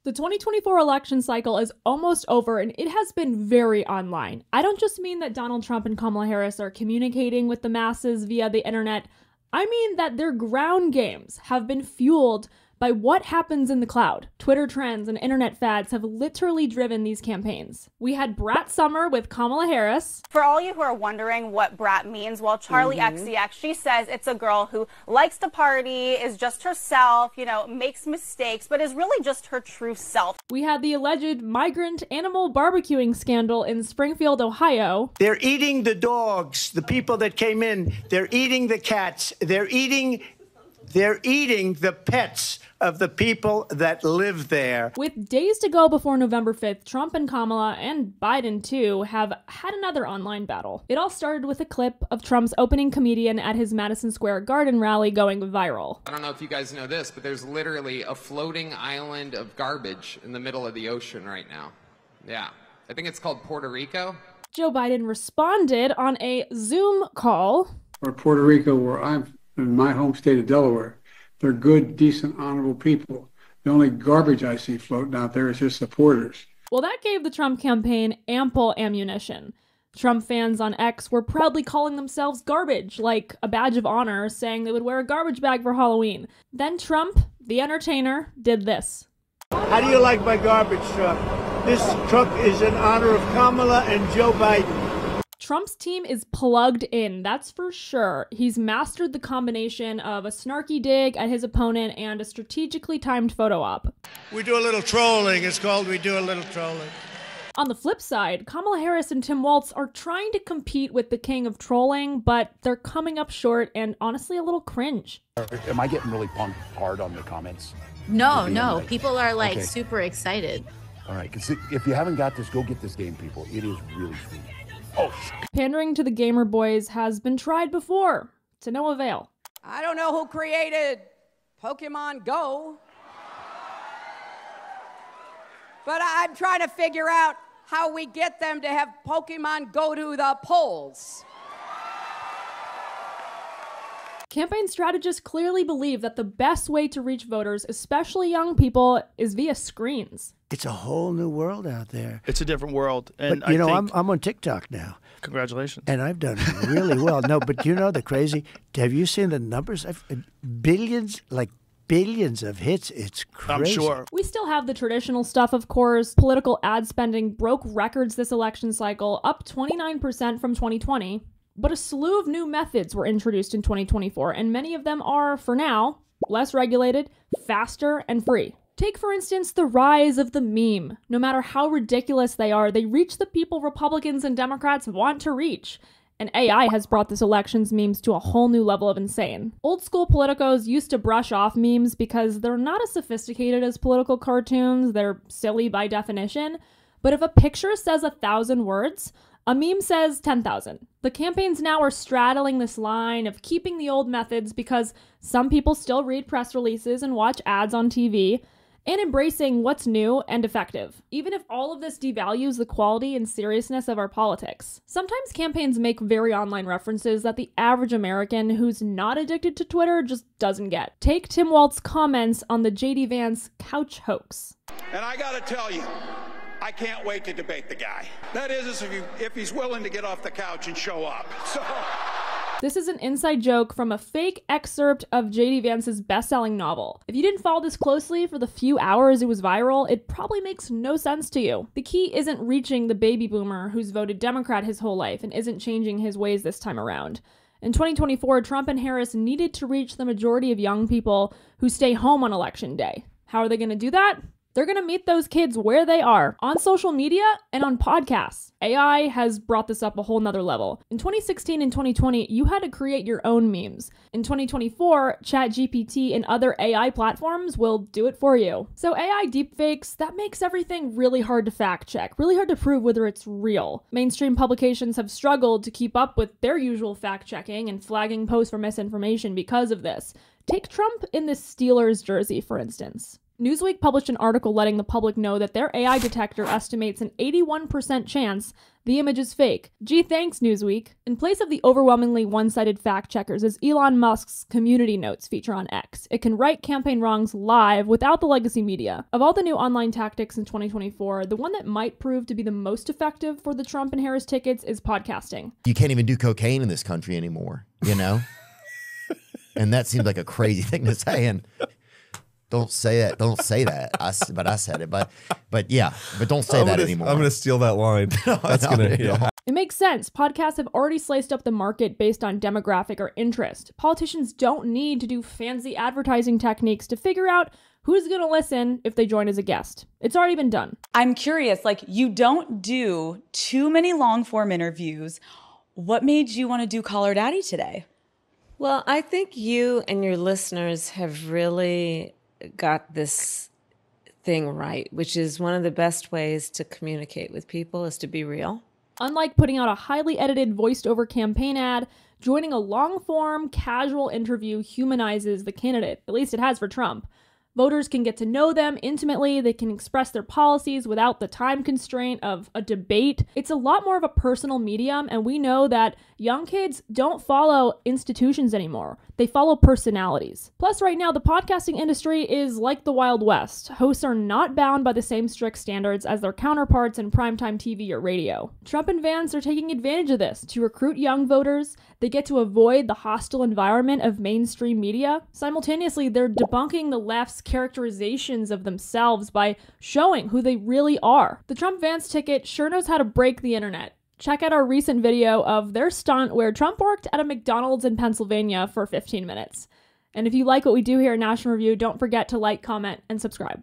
The 2024 election cycle is almost over and it has been very online. I don't just mean that Donald Trump and Kamala Harris are communicating with the masses via the internet. I mean that their ground games have been fueled by what happens in the cloud. Twitter trends and internet fads have literally driven these campaigns. We had Brat Summer with Kamala Harris. For all you who are wondering what brat means, well, Charlie XCX, she says it's a girl who likes to party, is just herself, makes mistakes, but is really just her true self. We had the alleged migrant animal barbecuing scandal in Springfield, Ohio. They're eating the dogs, the people that came in. They're eating the cats. They're eating the pets of the people that live there. With days to go before November 5th, Trump and Kamala, and Biden too, have had another online battle. It all started with a clip of Trump's opening comedian at his Madison Square Garden rally going viral. I don't know if you guys know this, but there's literally a floating island of garbage in the middle of the ocean right now. Yeah, I think it's called Puerto Rico. Joe Biden responded on a Zoom call. Or Puerto Rico, where I'm in my home state of Delaware. They're good, decent, honorable people. The only garbage I see floating out there is just supporters. Well, that gave the Trump campaign ample ammunition. Trump fans on X were proudly calling themselves garbage, like a badge of honor, saying they would wear a garbage bag for Halloween. Then Trump, the entertainer, did this. How do you like my garbage truck? This truck is in honor of Kamala and Joe Biden. Trump's team is plugged in, that's for sure. He's mastered the combination of a snarky dig at his opponent and a strategically timed photo op. We do a little trolling. It's called We Do a Little Trolling. On the flip side, Kamala Harris and Tim Walz are trying to compete with the king of trolling, but they're coming up short and honestly a little cringe. Am I getting really punked hard on the comments? No. People are like super excited. All right, because if you haven't got this, go get this game, people. It is really sweet. Oh, pandering to the gamer boys has been tried before, to no avail. I don't know who created Pokemon Go, but I'm trying to figure out how we get them to have Pokemon go to the polls. Campaign strategists clearly believe that the best way to reach voters, especially young people, is via screens. It's a whole new world out there. It's a different world. And but, I'm on TikTok now. Congratulations. And I've done really well. No, but the crazy, have you seen the numbers? Billions of hits. It's crazy. I'm sure. We still have the traditional stuff, of course. Political ad spending broke records this election cycle, up 29% from 2020. But a slew of new methods were introduced in 2024, and many of them are, for now, less regulated, faster, and free. Take, for instance, the rise of the meme. No matter how ridiculous they are, they reach the people Republicans and Democrats want to reach. And AI has brought this election's memes to a whole new level of insane. Old school politicos used to brush off memes because they're not as sophisticated as political cartoons, they're silly by definition. But if a picture says 1,000 words, a meme says 10,000. The campaigns now are straddling this line of keeping the old methods because some people still read press releases and watch ads on TV, and embracing what's new and effective, even if all of this devalues the quality and seriousness of our politics. Sometimes campaigns make very online references that the average American who's not addicted to Twitter just doesn't get. Take Tim Walz's comments on the J.D. Vance couch hoax. And I gotta tell you, I can't wait to debate the guy. That is, if he's willing to get off the couch and show up. So. This is an inside joke from a fake excerpt of J.D. Vance's best-selling novel. If you didn't follow this closely for the few hours it was viral, it probably makes no sense to you. The key isn't reaching the baby boomer who's voted Democrat his whole life and isn't changing his ways this time around. In 2024, Trump and Harris needed to reach the majority of young people who stay home on election day. How are they going to do that? They're going to meet those kids where they are, on social media and on podcasts. AI has brought this up a whole nother level. In 2016 and 2020, you had to create your own memes. In 2024, ChatGPT and other AI platforms will do it for you. So AI deepfakes, that makes everything really hard to fact check, really hard to prove whether it's real. Mainstream publications have struggled to keep up with their usual fact checking and flagging posts for misinformation because of this. Take Trump in this Steelers jersey, for instance. Newsweek published an article letting the public know that their AI detector estimates an 81% chance the image is fake. Gee, thanks, Newsweek. In place of the overwhelmingly one-sided fact-checkers is Elon Musk's community notes feature on X. It can right campaign wrongs live without the legacy media. Of all the new online tactics in 2024, the one that might prove to be the most effective for the Trump and Harris tickets is podcasting. You can't even do cocaine in this country anymore, you know? And that seems like a crazy thing to say. And don't say that. Don't say that. But I said it. But yeah. But don't say that anymore. I'm gonna steal that line. It makes sense. Podcasts have already sliced up the market based on demographic or interest. Politicians don't need to do fancy advertising techniques to figure out who's gonna listen if they join as a guest. It's already been done. I'm curious. Like, you don't do too many long form interviews. What made you want to do Call Her Daddy today? Well, I think you and your listeners have really got this thing right, which is one of the best ways to communicate with people is to be real. Unlike putting out a highly edited voiced-over campaign ad, joining a long-form, casual interview humanizes the candidate. At least it has for Trump. Voters can get to know them intimately. They can express their policies without the time constraint of a debate. It's a lot more of a personal medium, and we know that young kids don't follow institutions anymore. They follow personalities. Plus, right now, the podcasting industry is like the Wild West. Hosts are not bound by the same strict standards as their counterparts in primetime TV or radio. Trump and Vance are taking advantage of this to recruit young voters. They get to avoid the hostile environment of mainstream media. Simultaneously, they're debunking the left's characterizations of themselves by showing who they really are. The Trump-Vance ticket sure knows how to break the internet. Check out our recent video of their stunt where Trump worked at a McDonald's in Pennsylvania for 15 minutes. And if you like what we do here at National Review, don't forget to like, comment, and subscribe.